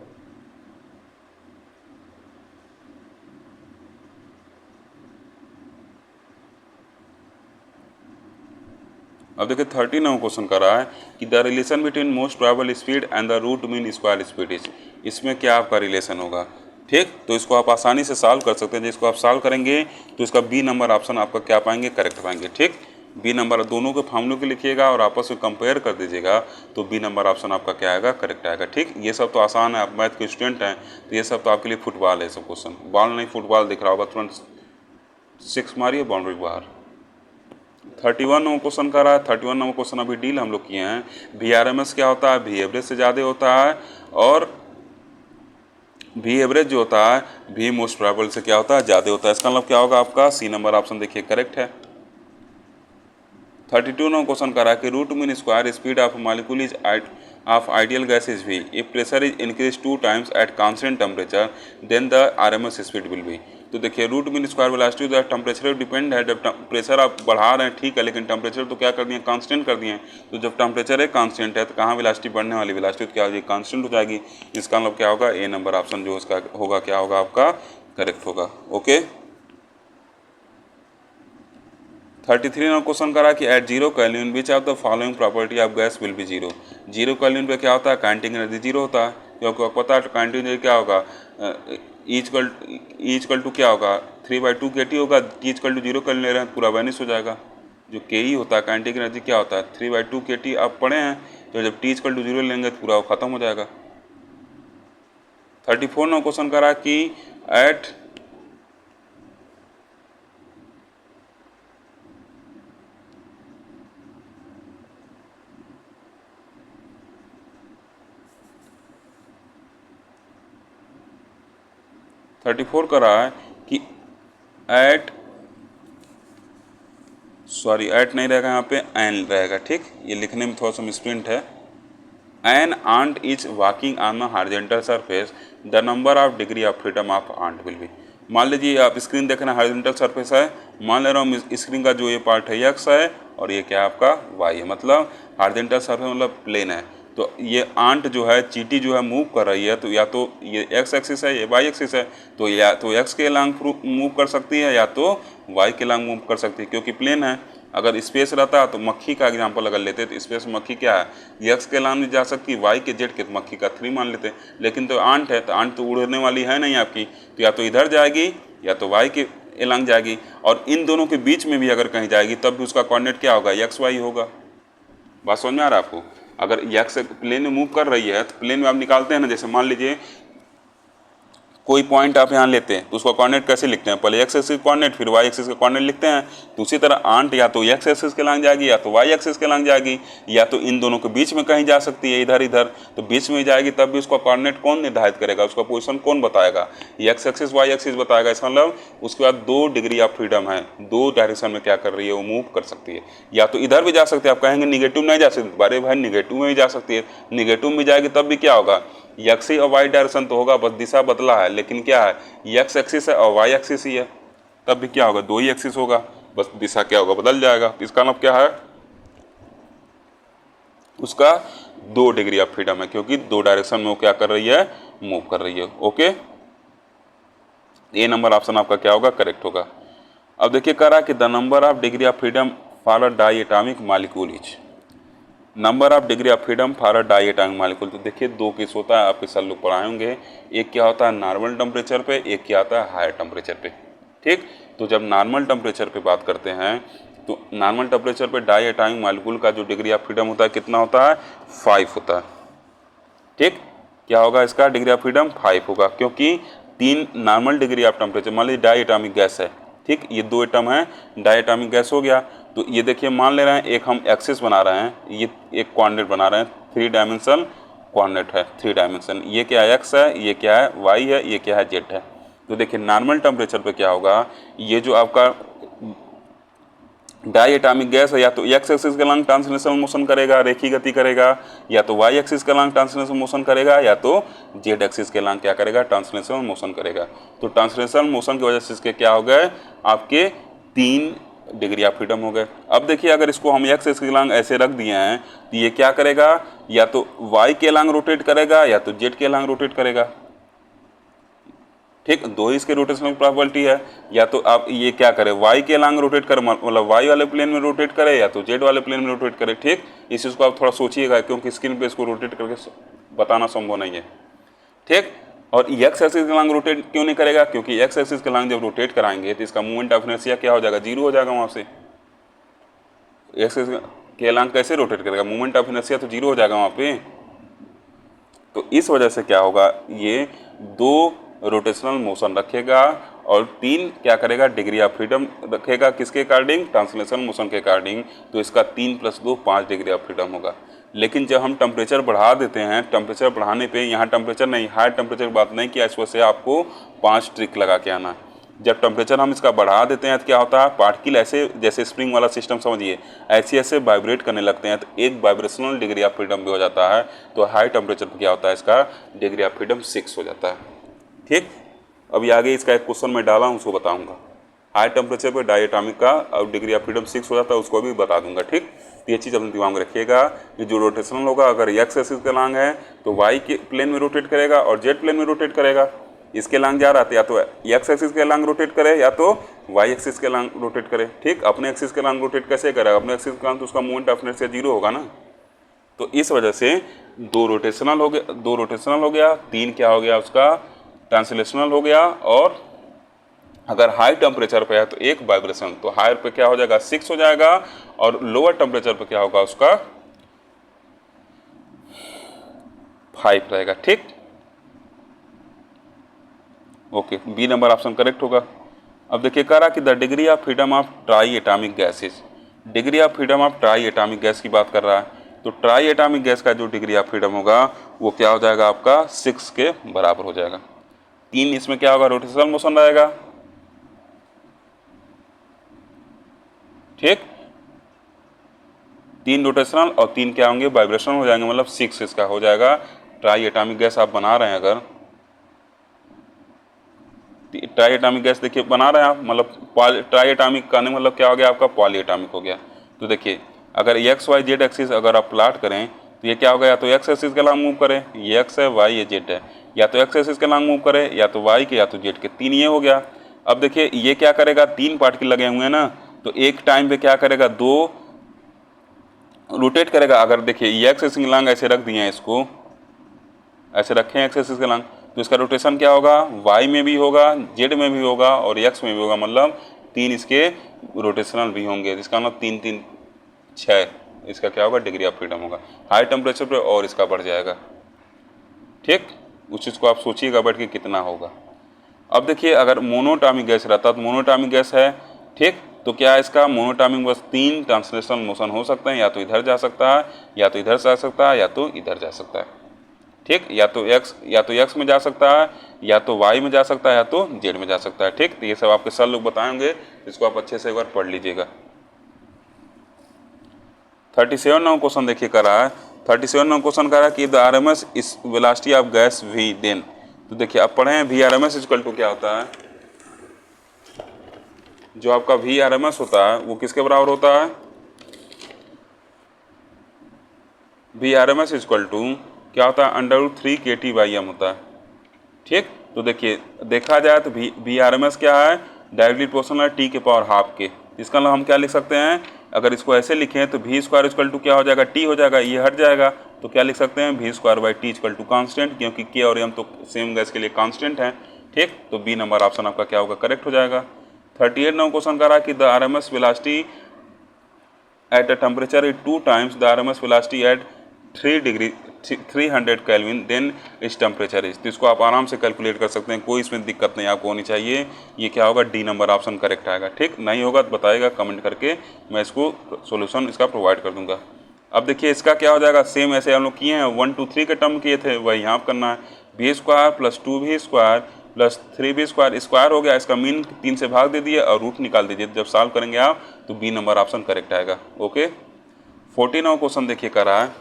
अब देखिए 30 नंबर क्वेश्चन कर रहा है कि the relation between most probable speed and the root mean square speed is, इसमें क्या आपका रिलेशन होगा। ठीक, तो इसको आप आसानी से सॉल्व कर सकते हैं। जिसको आप सॉल्व करेंगे तो इसका बी नंबर ऑप्शन आपका क्या पाएंगे, करेक्ट पाएंगे। ठीक, बी नंबर दोनों के फॉर्मूले के लिखिएगा और आपस में कंपेयर कर दीजिएगा, तो बी नंबर ऑप्शन आपका क्या आएगा, करेक्ट आएगा। ठीक, ये सब तो आसान है, आप मैथ के स्टूडेंट हैं तो ये सब तो आपके लिए फुटबॉल है। सब क्वेश्चन बॉल नहीं, फुटबॉल दिख रहा होगा, तुरंत 6 मारिए, बाउंड्री बाहर। 31 नंबर क्वेश्चन कर रहा है। 31 नंबर क्वेश्चन अभी डील हम लोग किए हैं। VRMS क्या होता है, वी एवरेज से ज़्यादा होता है, और वी एवरेज जो होता है वी मोस्ट प्रोबेबल से क्या होता है, ज़्यादा होता है। इसका मतलब क्या होगा आपका, सी नंबर ऑप्शन देखिए करेक्ट है। 32 नंबर क्वेश्चन कर रहा है कि root mean square speed of molecule is of ideal gas is V. If pressure is increased 2 times at constant temperature, then the RMS speed will be. तो देखिए root mean square velocity तो temperature depend है। जब pressure आप बढ़ा रहे हैं ठीक है, लेकिन टेम्परेचर तो क्या कर दिए, कांस्टेंट कर दिए हैं। तो जब टेम्परेचर है कांस्टेंट है तो कहाँ वेलोसिटी बढ़ने वाली, वेलोसिटी तो क्या हो जाएगी, कांस्टेंट हो जाएगी। इसका मतलब क्या होगा, ए नंबर ऑप्शन जो उसका होगा क्या होगा आपका करेक्ट होगा। ओके 33 नंबर क्वेश्चन करा कि at 0 kelvin which of the following property of gas will be 0। 0 kelvin पे क्या होता है, काइनेटिक एनर्जी 0 होता है, क्योंकि आपको पता है काइनेटिक एनर्जी क्या होगा, इक्वल टू क्या होगा 3/2 kT होगा। T इक्वल टू 0 कर ले रहे हैं पूरा वैनिश हो जाएगा। जो KE होता है काइनेटिक एनर्जी क्या होता है 3/2 kT आप पढ़े हैं, तो जब T इक्वल टू 0 लेंगे तो पूरा खत्म हो जाएगा। 34 नंबर क्वेश्चन करा कि एट कर रहा है कि एट नहीं रहेगा, यहाँ पे एन रहेगा। ठीक, ये लिखने में थोड़ा सा मिसप्रिंट है। An ant is walking on a horizontal surface, the number of degree of freedom of ant will be. मान लीजिए आप स्क्रीन देख रहे हैं, हॉरिजॉन्टल सरफेस है, मान ले रहा हूँ स्क्रीन का जो ये पार्ट है एक्स है और ये क्या है आपका वाई है, मतलब हॉरिजॉन्टल सरफेस मतलब प्लेन है। तो ये आंट जो है चींटी जो है मूव कर रही है, तो या तो ये एक्स एक्सिस है, ये वाई एक्सिस है, तो या तो एक्स के लॉन्ग मूव कर सकती है या तो वाई के लॉन्ग मूव कर सकती है, क्योंकि प्लेन है। अगर स्पेस रहता है तो मक्खी का एग्जांपल अगर लेते तो स्पेस मक्खी क्या है, एक्स के लॉन्ग भी जा सकती है, वाई के जेड के तो मक्खी का 3 मान लेते। लेकिन तो आंट है, तो आंट तो उड़ने वाली है नहीं आपकी, तो या तो इधर जाएगी या तो वाई के लॉन्ग जाएगी, और इन दोनों के बीच में भी अगर कहीं जाएगी तब भी उसका कोऑर्डिनेट क्या होगा, एक्स वाई होगा। बात समझ में आ रहा है आपको। अगर एक्स प्लेन में मूव कर रही है तो प्लेन में आप निकालते हैं ना, जैसे मान लीजिए कोई पॉइंट आप यहाँ लेते हैं तो उसका कोऑर्डिनेट कैसे लिखते हैं, पहले एक्स एक्सिस कोऑर्डिनेट फिर वाई एक्सिस का कोऑर्डिनेट लिखते हैं। तो उसी तरह आंट या तो एक्स एक्सिस के लॉन्ग जाएगी या तो वाई एक्सिस के लॉन्ग जाएगी, या तो इन दोनों के बीच में कहीं जा सकती है, इधर इधर, तो बीच में जाएगी तब भी उसका कोऑर्डिनेट कौन निर्धारित करेगा, उसका पोजीशन कौन बताएगा, एक्स एक्सिस वाई एक्सिस बताएगा। इसका मतलब उसके बाद 2 डिग्री ऑफ फ्रीडम है, 2 डायरेक्शन में क्या कर रही है वो मूव कर सकती है। या तो इधर भी जा सकती है, आप कहेंगे निगेटिव नहीं जा सकती, बड़े भाई निगेटिव में भी जा सकती है, निगेटिव में जाएगी तब भी क्या होगा, एक्स ही और वाई डायरेक्शन तो होगा, बस दिशा बदला है, लेकिन क्या है एक्स एक्सिस है और वाई एक्सिस ही है, तब भी क्या होगा 2 ही एक्सिस होगा, बस दिशा क्या होगा बदल जाएगा। इसका मतलब क्या है, उसका 2 डिग्री ऑफ फ्रीडम है, क्योंकि 2 डायरेक्शन में वो क्या कर रही है, मूव कर रही है। ओके, ए नंबर ऑप्शन आपका क्या होगा, करेक्ट होगा। अब देखिए कह रहा कि the number of degree of freedom for a diatomic molecule is, number of degree of freedom for a diatomic molecule. तो देखिए 2 केस होता है, आपके सर लोग पढ़ाए होंगे, एक क्या होता है नॉर्मल टेम्परेचर पे, एक क्या आता है हायर टेम्परेचर पे। ठीक, तो जब नॉर्मल टेम्परेचर पे बात करते हैं तो नॉर्मल टेम्परेचर पे डाई एटॉमिक मॉलिक्यूल का जो डिग्री ऑफ फ्रीडम होता है कितना होता है, 5 होता है। ठीक, क्या होगा इसका डिग्री ऑफ फ्रीडम 5 होगा, क्योंकि 3 नॉर्मल डिग्री ऑफ टेम्परेचर, मान लीजिए डाई एटॉमिक गैस है, ठीक, ये 2 एटम है, डाई एटॉमिक गैस हो गया। तो ये देखिए मान ले रहे हैं एक हम एक्सिस बना रहे हैं, ये एक कोऑर्डिनेट बना रहे हैं, 3 डायमेंशनल कोऑर्डिनेट है, 3 डायमेंशन, ये क्या है एक्स है, ये क्या है वाई है, ये क्या है जेड है। तो देखिए नॉर्मल टेम्परेचर पे क्या होगा, ये जो आपका डाई एटॉमिक गैस है या तो एक्स एक्सिस के लॉन्ग ट्रांसलेशनल मोशन करेगा, रेखीय गति करेगा, या तो वाई एक्सिस के लॉन्ग ट्रांसलेशनल मोशन करेगा, या तो जेड एक्सिस के लॉन्ग क्या करेगा, ट्रांसलेशनल मोशन करेगा। तो ट्रांसलेशनल मोशन की वजह से इसके क्या हो गए, आपके 3 डिग्री ऑफ फ्रीडम हो गए। अब देखिए अगर इसको हम एक्स एक्सिस के लॉन्ग ऐसे रख दिए हैं तो ये क्या करेगा, या तो वाई के लॉन्ग रोटेट करेगा या तो जेड के लॉन्ग रोटेट करेगा। ठीक, 2 ही इसके रोटेशनल प्रोबेबिलिटी है, या तो आप ये क्या करें वाई के लॉन्ग रोटेट करे, मतलब वाई वाले प्लेन में रोटेट करे या तो जेड वाले प्लेन में रोटेट करे। ठीक, इस चीज़ को आप थोड़ा सोचिएगा, क्योंकि स्क्रीन पे इसको रोटेट करके बताना संभव नहीं है। ठीक, और एक्स एक्सिस के लॉन्ग रोटेट क्यों नहीं करेगा, क्योंकि एक्स एक्सिस के लॉन्ग जब रोटेट कराएंगे तो इसका मूवमेंट ऑफ इनर्शिया क्या हो जाएगा, 0 हो जाएगा वहाँ से। एक्स एक्सिस के लॉन्ग कैसे रोटेट करेगा, मूवमेंट ऑफ इनर्शिया तो 0 हो जाएगा वहाँ पे। तो इस वजह से क्या होगा, ये 2 रोटेशनल मोशन रखेगा और 3 क्या करेगा, डिग्री ऑफ फ्रीडम रखेगा, किसके अकॉर्डिंग, ट्रांसलेशनल मोशन के अकॉर्डिंग। तो इसका 3 + 2 5 डिग्री ऑफ फ्रीडम होगा। लेकिन जब हम टेम्परेचर बढ़ा देते हैं, टेम्परेचर बढ़ाने पे यहाँ टेम्परेचर नहीं, हायर टेम्परेचर की बात नहीं किया, इस वजह से आपको 5 ट्रिक लगा के आना। जब टेम्परेचर हम इसका बढ़ा देते हैं तो क्या होता है, पार्टिकल ऐसे जैसे स्प्रिंग वाला सिस्टम समझिए, ऐसे ऐसे वाइब्रेट करने लगते हैं, तो एक वाइब्रेशनल डिग्री ऑफ फ्रीडम भी हो जाता है। तो हाई टेम्परेचर पर क्या होता है, इसका डिग्री ऑफ फ्रीडम 6 हो जाता है। ठीक, अभी आगे इसका एक क्वेश्चन मैं डाला हूँ, उसको बताऊँगा। हाई टेम्परेचर पर डायटोमिक का और डिग्री ऑफ फ्रीडम 6 हो जाता है, उसको भी बता दूंगा। ठीक, तो ये चीज़ अपने दिमाग में रखिएगा कि जो रोटेशनल होगा, अगर एक्स एक्सिस का लॉन्ग है तो वाई के प्लेन में रोटेट करेगा और जेड प्लेन में रोटेट करेगा। इसके लॉन्ग जा रहा था, या तो एक्स एक्सिस के लॉन्ग रोटेट करे या तो वाई एक्सिस के लॉन्ग रोटेट करे। ठीक, अपने एक्सिस के लॉन्ग रोटेट कैसे करेगा, अपने एक्सिस के लॉन्ग तो उसका मूवमेंट ऑफ इनर्शिया 0 होगा ना। तो इस वजह से 2 रोटेशनल हो गया, 3 क्या हो गया उसका ट्रांसलेशनल हो गया, और अगर हाई टेम्परेचर पे है तो एक वाइब्रेशन, तो हायर पे क्या हो जाएगा 6 हो जाएगा, और लोअर टेम्परेचर पे क्या होगा उसका 5 रहेगा। ठीक, okay, B number option correct होगा। अब देखिए कह रहा कि the degree of freedom of triatomic gases, degree of freedom of triatomic gas की बात कर रहा है। तो ट्राई एटॉमिक गैस का जो डिग्री ऑफ फ्रीडम होगा वो क्या हो जाएगा आपका 6 के बराबर हो जाएगा। 3 इसमें क्या होगा, रोटेशनल मोशन रहेगा। ठीक, 3 रोटेशनल और 3 क्या होंगे, वाइब्रेशनल हो जाएंगे, मतलब 6 इसका हो जाएगा। ट्राई एटॉमिक गैस आप बना रहे हैं, अगर ट्राई एटॉमिक गैस देखिए बना रहे हैं आप, मतलब ट्राई एटॉमिक का नहीं मतलब क्या हो गया आपका पॉली एटॉमिक हो गया। तो देखिए अगर एक्स वाई जेड एक्सिस अगर आप प्लाट करें तो ये क्या होगा, या तो एक्स एक्सिस के लॉन्ग मूव करे, ये एक्स है, वाई ये जेड है, या तो एक्स एक्सिस के लॉन्ग मूव करे, या तो वाई के या तो जेड के, 3 ये हो गया। अब देखिए ये क्या करेगा, 3 पार्टिकल लगे हुए हैं ना, तो एक टाइम पे क्या करेगा, 2 रोटेट करेगा। अगर देखिए ये एक्स एक्सिस के लॉन्ग ऐसे रख दिए हैं, इसको ऐसे रखे हैं एक्स एक्सिस के लॉन्ग, तो इसका रोटेशन क्या होगा, वाई में भी होगा, जेड में भी होगा और एक्स में भी होगा, मतलब 3 इसके रोटेशनल भी होंगे। इसका मतलब 3 3 6 इसका क्या होगा, डिग्री ऑफ फ्रीडम होगा हाई टेम्परेचर पे, और इसका बढ़ जाएगा। ठीक, उस चीज़ को आप सोचिएगा बैठ के कितना होगा। अब देखिए अगर मोनोटॉमिक गैस रहता तो मोनोटॉमिक गैस है, ठीक, तो क्या है इसका मोनोटॉमिक बस 3 ट्रांसलेशनल मोशन हो सकते हैं, या तो इधर जा सकता है, या तो इधर जा सकता है, या तो इधर जा सकता है। ठीक, या तो एक्स में जा सकता है, या तो वाई में जा सकता है, या तो जेड में जा सकता है। ठीक, तो ये सब आपके सर लोग बताएंगे, इसको आप अच्छे से एक बार पढ़ लीजिएगा। 37 नंबर क्वेश्चन देखिए कर रहा है, 37 नंबर क्वेश्चन कर रहा है कि the RMS is velocity of gas V then. तो देखिए आप पढ़े हैं वी आरएमएस इक्वल टू क्या होता है, जो आपका वी आरएमएस होता है वो किसके बराबर होता है, वी आरएमएस इक्वल टू क्या होता है, √3 kT/m होता है। ठीक, तो देखिए देखा जाए तो वी आरएमएस क्या है, डायरेक्टली प्रोपोर्शनल है टी के पावर हाफ के। इसका मतलब हम क्या लिख सकते हैं, अगर इसको ऐसे लिखें तो वी स्क्वायर इक्वल टू क्या हो जाएगा, टी हो जाएगा, ये हट जाएगा, तो क्या लिख सकते हैं v²/t इक्वल टू कांस्टेंट, क्योंकि के और एम तो सेम गैस के लिए कांस्टेंट है। ठीक, तो बी नंबर ऑप्शन आपका क्या होगा, करेक्ट हो जाएगा। 38 नंबर क्वेश्चन कर रहा है कि the RMS velocity at a temperature is 2 times the RMS velocity at 300 kelvin then इस टेम्परेचर इज। तो इसको आप आराम से कैलकुलेट कर सकते हैं, कोई इसमें दिक्कत नहीं आपको होनी चाहिए। ये क्या होगा, डी नंबर ऑप्शन करेक्ट आएगा। ठीक, नहीं होगा तो बताएगा कमेंट करके, मैं इसको सॉल्यूशन इसका प्रोवाइड कर दूंगा। अब देखिए इसका क्या हो जाएगा, सेम ऐसे हम लोग किए हैं 1 2 3 के टर्म किए थे, वही यहाँ पर करना है। v² + 2v² + 3v² स्क्वायर हो गया, इसका मीन 3 से भाग दे दिए और रूट निकाल दीजिए। जब सॉल्व करेंगे आप तो बी नंबर ऑप्शन करेक्ट आएगा। ओके, 49वां क्वेश्चन देखिए कर रहा है,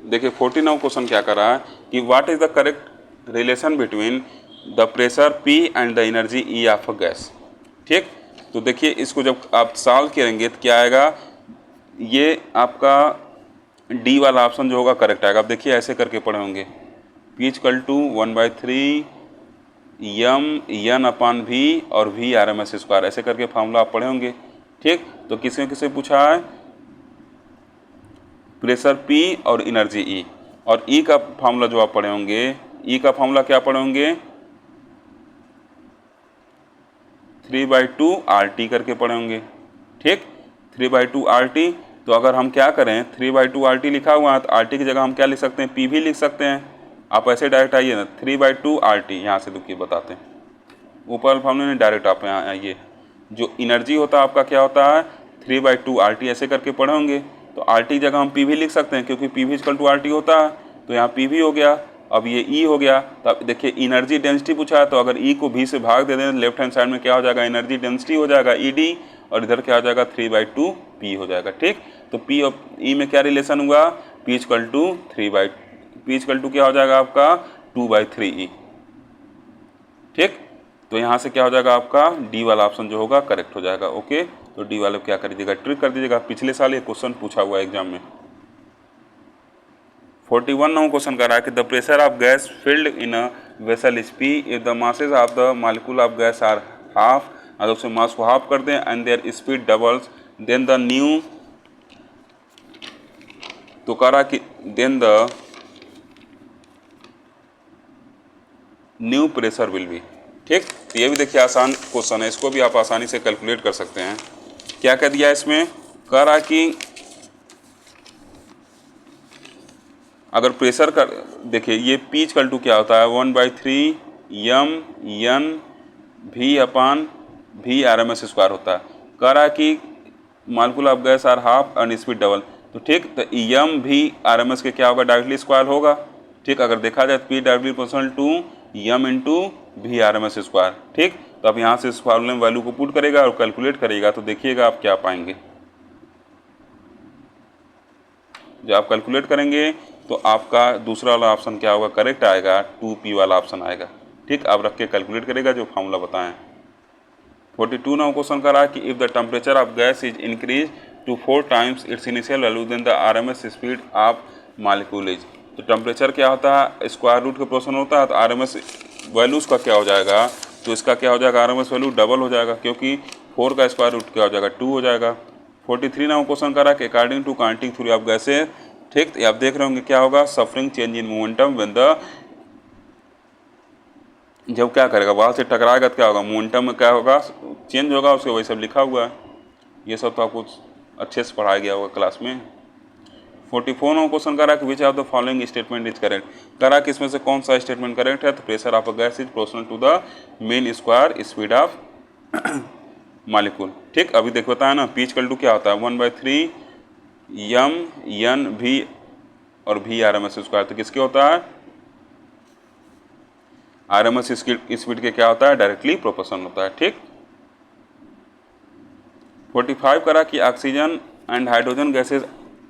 देखिए 49वां क्वेश्चन क्या कर रहा है कि what is the correct relation between the pressure P and the energy E of a gas. ठीक, तो देखिए इसको जब आप सॉल्व करेंगे तो क्या आएगा, ये आपका डी वाला ऑप्शन जो होगा करेक्ट आएगा। अब देखिए ऐसे करके पढ़े होंगे, P = 1/3 m/n/v और v RMS², ऐसे करके फार्मूला आप पढ़े होंगे। ठीक, तो किसी ने किसे पूछा है प्रेशर P और एनर्जी E, और E का फार्मूला जो आप पढ़े होंगे, E का फार्मूला क्या पढ़े होंगे 3/2 RT करके पढ़े होंगे। ठीक, 3/2 RT, तो अगर हम क्या करें 3/2 RT लिखा हुआ है तो RT की जगह हम क्या लिख सकते हैं, P भी लिख सकते हैं। आप ऐसे डायरेक्ट आइए ना, 3/2 RT यहाँ से दुखिए बताते हैं, ऊपर फार्मूला नहीं, डायरेक्ट आप यहाँ आइए। जो एनर्जी होता है आपका क्या होता है 3/2 RT, ऐसे करके पढ़े होंगे। तो RT की जगह हम P भी लिख सकते हैं, क्योंकि P भी = RT होता है, तो यहाँ P भी हो गया। अब ये E हो गया, तो अब देखिए एनर्जी डेंसिटी पूछा है, तो अगर E को V से भाग दे दें लेफ्ट हैंड साइड में क्या हो जाएगा, एनर्जी डेंसिटी हो जाएगा ED, और इधर क्या हो जाएगा 3/2P हो जाएगा। ठीक, तो P और E में क्या रिलेशन हुआ, P इक्वल टू क्या हो जाएगा आपका 2/3E। ठीक, तो यहाँ से क्या हो जाएगा आपका डी वाला ऑप्शन जो होगा करेक्ट हो जाएगा। ओके, तो डी वाले क्या कर दीजिएगा, ट्रिक कर दीजिएगा, पिछले साल ये क्वेश्चन पूछा हुआ है एग्जाम में। 41 नंबर क्वेश्चन कर रहा है कि the pressure of gas filled in a vessel is P if the masses of the molecule of gas are half, अगर उसमें मास को हाफ कर दें and their speed doubles then the new, तो कह रहा कि then the new pressure will be. ठीक, तो ये भी देखिए आसान क्वेश्चन है, इसको भी आप आसानी से कैलकुलेट कर सकते हैं। क्या कह दिया इसमें, कह रहा कि अगर प्रेशर का देखिए ये P इक्वल टू क्या होता है 1/3 m/V RMS स्क्वायर होता है। कह रहा है कि molecule of gas are half and speed double, तो ठीक, तो m/V RMS के क्या होगा, डायरेक्टली स्क्वायर होगा। ठीक, अगर देखा जाए P directly proportional to m/V RMS square. ठीक, तो अब यहाँ से इस फॉर्मूले में वैल्यू को पुट करेगा और कैलकुलेट करेगा, तो देखिएगा आप क्या पाएंगे। जब आप कैलकुलेट करेंगे तो आपका दूसरा वाला ऑप्शन क्या होगा, करेक्ट आएगा, 2P वाला ऑप्शन आएगा। ठीक, आप रख के कैलकुलेट करेगा जो फार्मूला बताएं। 42 नंबर क्वेश्चन कर रहा है कि if the temperature of gas is increase to 4 times its initial value then the RMS speed of molecule is. तो टेम्परेचर क्या होता है, स्क्वायर रूट के प्रोपोर्शनल होता है, तो RMS वैल्यू उसका क्या हो जाएगा, तो इसका क्या हो जाएगा, RMS वैल्यू डबल हो जाएगा, क्योंकि 4 का स्क्वायर रूट क्या हो जाएगा 2 हो जाएगा। 43 नंबर क्वेश्चन कर रहा है कि according to counting theory of gases. ठीक, तो आप देख रहे होंगे क्या होगा, suffering change in momentum when the, जब क्या करेगा वहाँ से टकराएगा तो क्या होगा, मोमेंटम में क्या होगा, चेंज होगा, उसके वही सब लिखा हुआ है। ये सब तो आपको अच्छे से पढ़ाया गया होगा क्लास में। 44 नंबर क्वेश्चन कर रहा है कि विच of the following statement is correct. कह रहा है कि इसमें से कौन सा स्टेटमेंट करेक्ट है, तो pressure of a gas is proportional to the mean square speed of molecule. ठीक, अभी देख बताया ना, P इक्वल टू क्या होता है 1/3 m/V और V RMS स्क्वायर, तो किसके होता है, RMS स्पीड के क्या होता है, डायरेक्टली प्रोपोर्शनल होता है। ठीक, 45 करा कि oxygen and hydrogen gases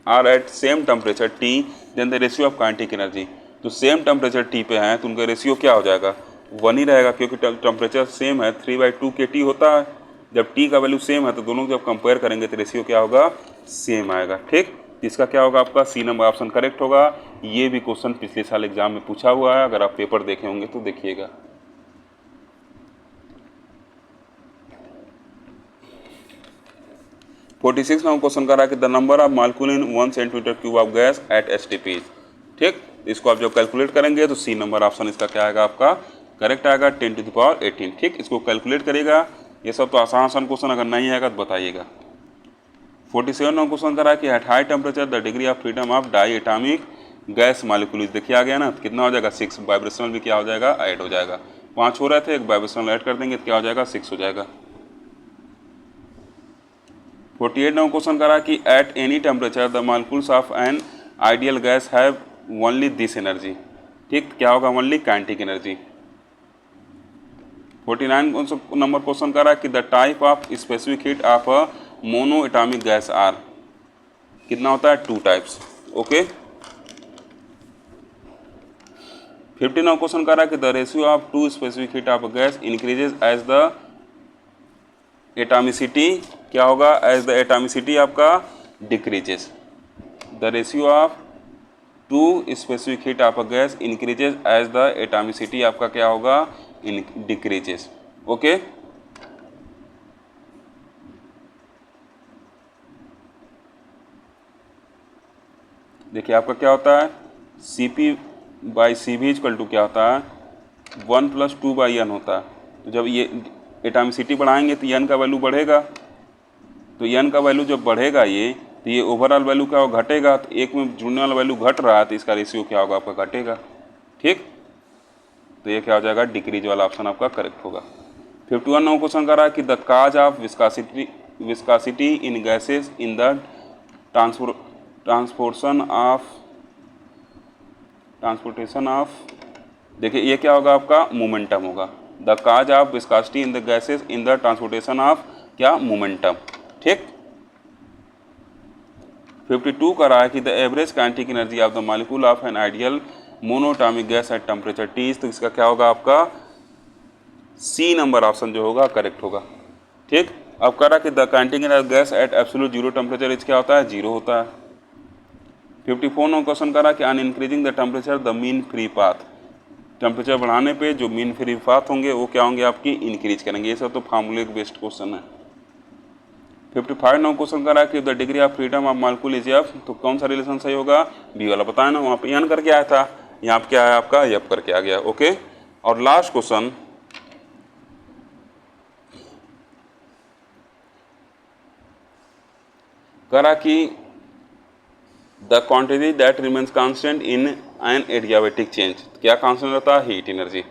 are at same temperature T then the ratio of kinetic energy. तो सेम टेम्परेचर T पे हैं तो उनका रेशियो क्या हो जाएगा, 1 ही रहेगा, क्योंकि टेम्परेचर सेम है, 3/2 kT होता है। जब T का वैल्यू सेम है तो दोनों जब कंपेयर करेंगे तो रेशियो क्या होगा, सेम आएगा। ठीक, इसका क्या होगा आपका C नंबर ऑप्शन करेक्ट होगा। ये भी क्वेश्चन पिछले साल एग्जाम में पूछा हुआ है, अगर आप पेपर देखे होंगे तो देखिएगा। फोर्टी 46 नंबर क्वेश्चन कर रहा है कि the number of molecule in 1 centimetre cube of gas at STP। ठीक, इसको आप जब कैलकुलेट करेंगे तो C नंबर ऑप्शन इसका क्या आएगा आपका करेक्ट आएगा 10⁻18। ठीक, इसको कैलकुलेट करेगा। ये सब तो आसान क्वेश्चन, अगर नहीं आएगा तो बताइएगा। 47 नंबर क्वेश्चन कर रहा है कि at high temperature the degree of freedom of diatomic gas molecule, देखिए आ गया ना, तो कितना हो जाएगा 6, वाइब्रेशनल भी क्या हो जाएगा ऐड हो जाएगा, 5 हो रहे थे, एक वाइब्रेशनल ऐड कर देंगे तो क्या हो जाएगा 6 हो जाएगा। 48 नंबर क्वेश्चन करा कि at any temperature the molecules of an ideal gas have only this energy. ठीक, क्या होगा only kinetic energy. 49 number question करा कि the type of specific heat of a monoatomic gas are, कितना होता है 2 टाइप्स। ओके, 50 नंबर क्वेश्चन करा कि the ratio of 2 specific heat of a gas increases as the atomicity, क्या होगा as the atomicity आपका decreases. The ratio of 2 specific heat of a gas increases as the atomicity आपका क्या होगा इन decreases. Okay, देखिए आपका क्या होता है CP/CV इक्वल टू क्या होता है 1 + 2/n होता है। तो जब ये एटॉमिसिटी बढ़ाएंगे तो n का वैल्यू बढ़ेगा, तो n का वैल्यू जब बढ़ेगा ये तो ये ओवरऑल वैल्यू क्या होगा घटेगा, तो एक में जुड़ने वाला वैल्यू घट रहा है तो इसका रेशियो क्या होगा आपका घटेगा। ठीक, तो ये क्या हो जाएगा डिक्रीज वाला ऑप्शन आपका करेक्ट होगा। 51 नंबर क्वेश्चन कर रहा है कि the cause of viscosity in gases in the transportation of transportation of, देखिए ये क्या होगा आपका मोमेंटम होगा, the cause of viscosity in the gases in the transportation of क्या मोमेंटम। ठीक, 52 का रहा है कि the average kinetic energy of the molecule of an ideal monatomic gas at temperature T, तो इसका क्या होगा आपका सी नंबर ऑप्शन जो होगा करेक्ट होगा। ठीक, अब कह रहा कि the kinetic energy gas at absolute zero temperature is क्या होता है, जीरो होता है। 54 नंबर क्वेश्चन कह रहा कि on increasing the temperature the mean free path, temperature बढ़ाने पे जो मीन फ्री पाथ होंगे वो क्या होंगे आपकी इंक्रीज करेंगे। ये सब तो फार्मूले बेस्ड क्वेश्चन है। 55 नंबर क्वेश्चन कर रहा है कि the degree of freedom of molecule is F, तो कौन सा रिलेशन सही होगा, बी वाला। बताया ना, वहाँ पे एन करके आया था, यहाँ पे क्या है आपका एफ करके आ गया। ओके, और लास्ट क्वेश्चन करा कि the quantity that remains constant in an adiabatic change, क्या कांस्टेंट रहता है, हीट एनर्जी।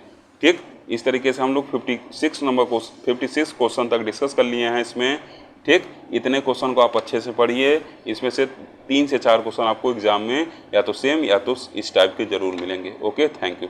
ठीक, इस तरीके से हम लोग 56 क्वेश्चन तक डिस्कस कर लिए हैं इसमें। ठीक, इतने क्वेश्चन को आप अच्छे से पढ़िए, इसमें से 3 से 4 क्वेश्चन आपको एग्जाम में या तो सेम या तो इस टाइप के जरूर मिलेंगे। Okay, thank you.